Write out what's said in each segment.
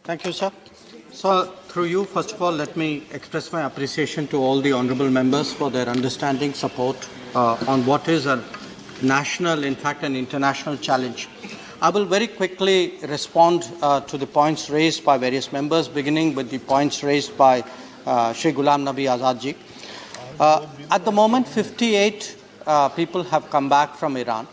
Thank you, sir. So, through you, first of all, let me express my appreciation to all the honourable members for their understanding, support on what is a national, in fact, an international challenge. I will very quickly respond to the points raised by various members, beginning with the points raised by Shri Ghulam Nabi Azad ji. At the moment, 58 people have come back from Iran.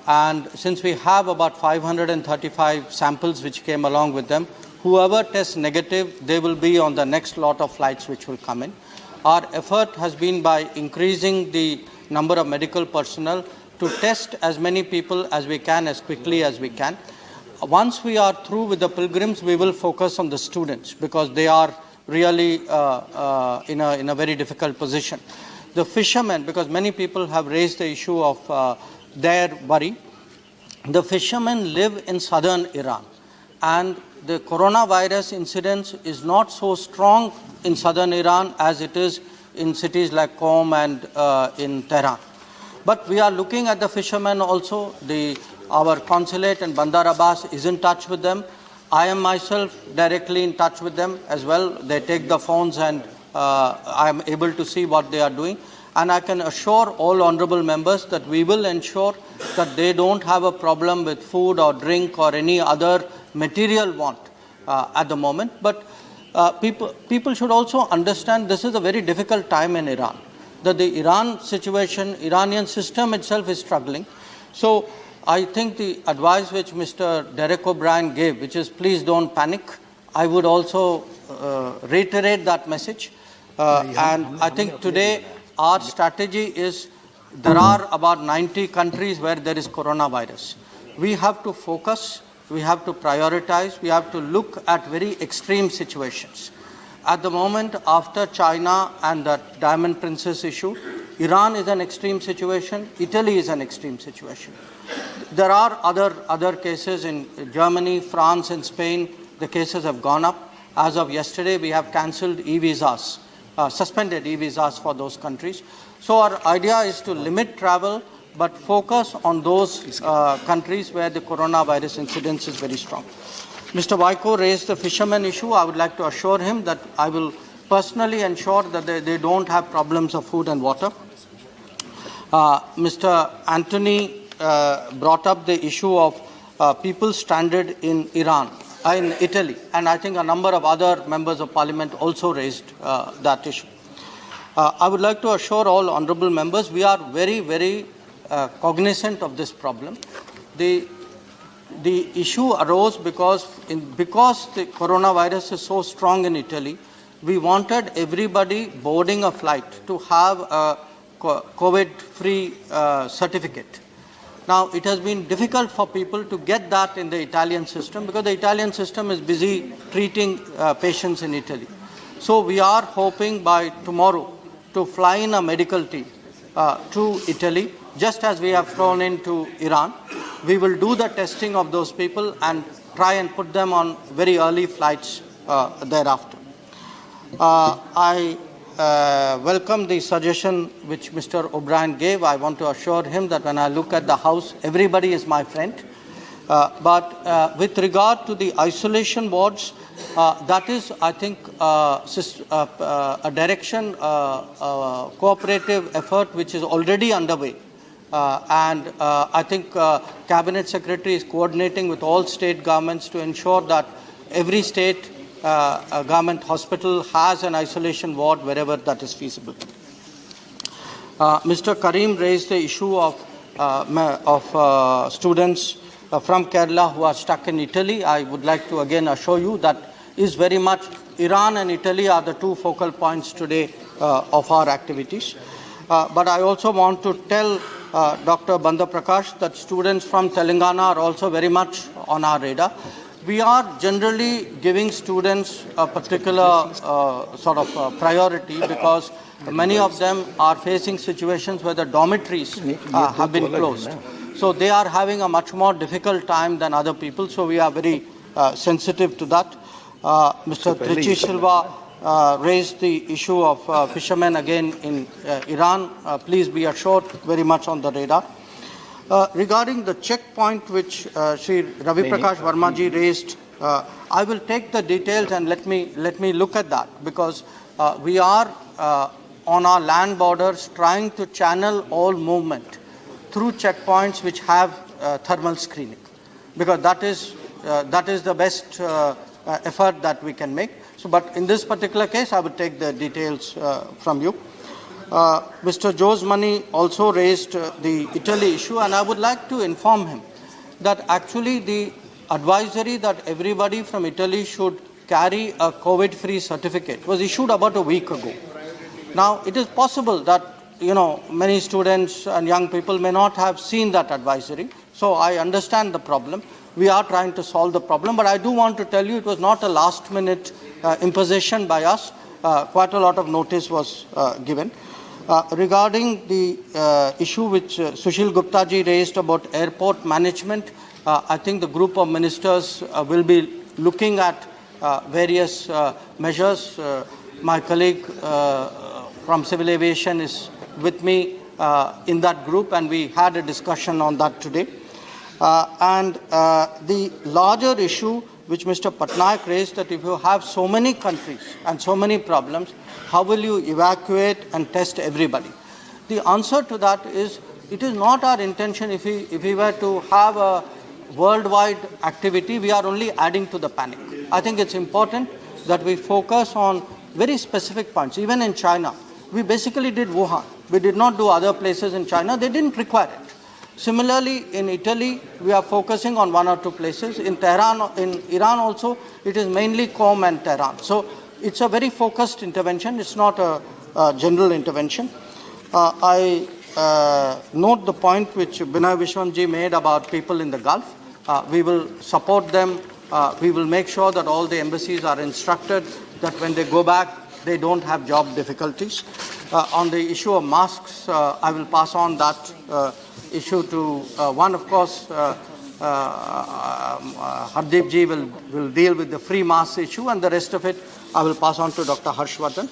And since we have about 535 samples which came along with them, whoever tests negative, they will be on the next lot of flights which will come in. Our effort has been by increasing the number of medical personnel to test as many people as we can, as quickly as we can. Once we are through with the pilgrims, we will focus on the students because they are really in a very difficult position. The fishermen, because many people have raised the issue of their worry. The fishermen live in southern Iran, and the coronavirus incidence is not so strong in southern Iran as it is in cities like Qom and in Tehran. But we are looking at the fishermen also. Our consulate in Bandar Abbas is in touch with them. I am myself directly in touch with them as well. They take the phones and I am able to see what they are doing. And I can assure all honourable members that we will ensure that they don't have a problem with food or drink or any other material want at the moment. But people should also understand this is a very difficult time in Iran. That the Iran situation, Iranian system itself is struggling. So I think the advice which Mr. Derek O'Brien gave, which is please don't panic, I would also reiterate that message. And I think today our strategy is there are about 90 countries where there is coronavirus. We have to focus, we have to prioritize, we have to look at very extreme situations. At the moment, after China and the Diamond Princess issue, Iran is an extreme situation, Italy is an extreme situation. There are other cases in Germany, France and Spain. The cases have gone up. As of yesterday, we have cancelled e-visas, suspended e-visas for those countries. So our idea is to limit travel, but focus on those countries where the coronavirus incidence is very strong. Mr. Waiko raised the fishermen issue. I would like to assure him that I will personally ensure that they don't have problems of food and water. Mr. Anthony brought up the issue of people stranded in Italy, and I think a number of other members of parliament also raised that issue. I would like to assure all honourable members we are very, very cognizant of this problem. The issue arose because the coronavirus is so strong in Italy, we wanted everybody boarding a flight to have a COVID-free certificate. Now, it has been difficult for people to get that in the Italian system because the Italian system is busy treating patients in Italy. So we are hoping by tomorrow to fly in a medical team to Italy, just as we have flown into Iran. We will do the testing of those people and try and put them on very early flights thereafter. I welcome the suggestion which Mr. O'Brien gave. I want to assure him that when I look at the House, everybody is my friend. But with regard to the isolation wards, that is, I think, a direction, cooperative effort which is already underway. And I think Cabinet Secretary is coordinating with all state governments to ensure that every state government hospital has an isolation ward wherever that is feasible. Mr. Karim raised the issue of students from Kerala who are stuck in Italy. I would like to again assure you that is very much Iran and Italy are the two focal points today of our activities. But I also want to tell Dr. Bandha Prakash that students from Telangana are also very much on our radar. We are generally giving students a particular sort of priority because many of them are facing situations where the dormitories have been closed. So they are having a much more difficult time than other people. So we are very sensitive to that. Mr. Trichy Silva raised the issue of fishermen again in Iran. Please be assured, very much on the radar. Regarding the checkpoint which Sri Ravi Prakash Verma ji raised I will take the details and let me look at that, because we are on our land borders trying to channel all movement through checkpoints which have thermal screening, because that is the best effort that we can make. So, but in this particular case, I will take the details from you. Mr. Joe's Money also raised the Italy issue, and I would like to inform him that actually the advisory that everybody from Italy should carry a COVID-free certificate was issued about a week ago. Now, it is possible that, many students and young people may not have seen that advisory. So I understand the problem. We are trying to solve the problem, but I do want to tell you it was not a last-minute imposition by us. Quite a lot of notice was given. Regarding the issue which Sushil Gupta ji raised about airport management, I think the group of ministers will be looking at various measures. My colleague from Civil Aviation is with me in that group, and we had a discussion on that today. And the larger issue which Mr. Patnaik raised, that if you have so many countries and so many problems, how will you evacuate and test everybody? The answer to that is, it is not our intention. If we were to have a worldwide activity, we are only adding to the panic. I think it's important that we focus on very specific points. Even in China, we basically did Wuhan. We did not do other places in China. They didn't require it. Similarly, in Italy, we are focusing on one or two places. In Tehran, in Iran also, it is mainly Qom and Tehran. So it's a very focused intervention. It's not a general intervention. I note the point which Binay Vishwamji made about people in the Gulf. We will support them. We will make sure that all the embassies are instructed that when they go back, they don't have job difficulties. On the issue of masks, I will pass on that issue to one, of course, Hardeep ji will deal with the free mask issue, and the rest of it I will pass on to Dr. Harshvardhan.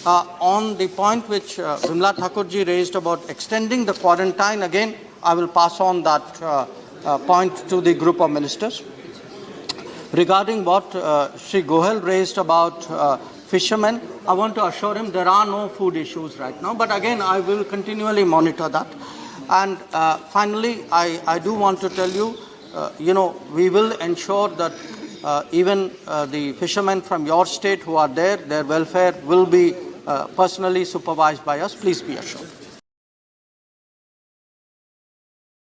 On the point which Vimla Thakur ji raised about extending the quarantine, again, I will pass on that point to the group of ministers. Regarding what Shri Gohel raised about fishermen, I want to assure him there are no food issues right now, but again, I will continually monitor that. And finally, I do want to tell you, we will ensure that even the fishermen from your state who are there, their welfare will be personally supervised by us. Please be assured.